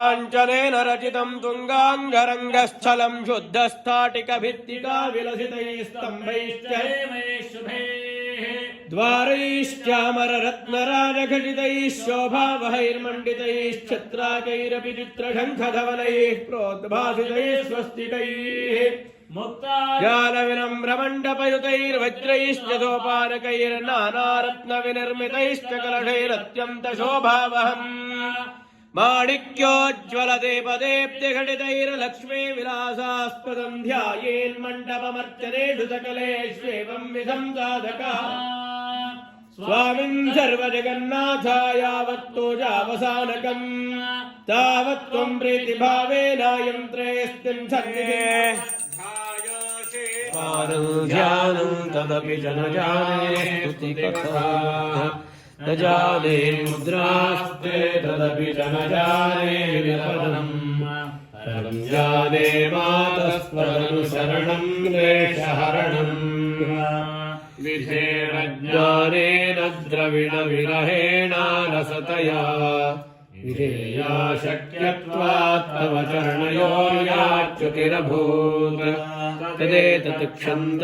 काञ्चनेन रचितं तुङ्गाङ्गरङ्गस्थलं शुद्धस्फाटिकभित्तिका विलसितैस्तम्भैश्च द्वारैश्चामररत्नराजघटितैः शोभावहैर्मण्डितैश्छत्राकैरपि चित्रशङ्खधवलैः प्रोद्भासितैः स्वस्तिकैः जालविनम्रमण्डपयुतैर्वज्रैश्च सोपानकैर्नानारत्नविनिर्मितैश्च कलशैरत्यन्तशोभावहम् माणिक्योज्ज्वलदेपदेप्तिघटितैर्लक्ष्मी विलासास्पदं ध्यायेन्मण्डपमर्चनेषु सकलेष्वेवं विधं साधकः स्वामिन् सर्वजगन्नाथा यावत्तोजावसानकम् तावत्त्वं प्रीतिभावेनायन्त्रेऽस्मिन् ध्यानं तदपि च न जाने स्तुतिकथा न जाने मुद्रास्ते तदपि च न जाने परं जाने मातस्त्वदनुसरणं क्लेशहरणम् विधेन ज्ञानेन द्रविणविरहेणालसतया विधेया शक्यत्वात् तव चरणयोर्याच्युतिरभूत् तदेतत् क्षन्त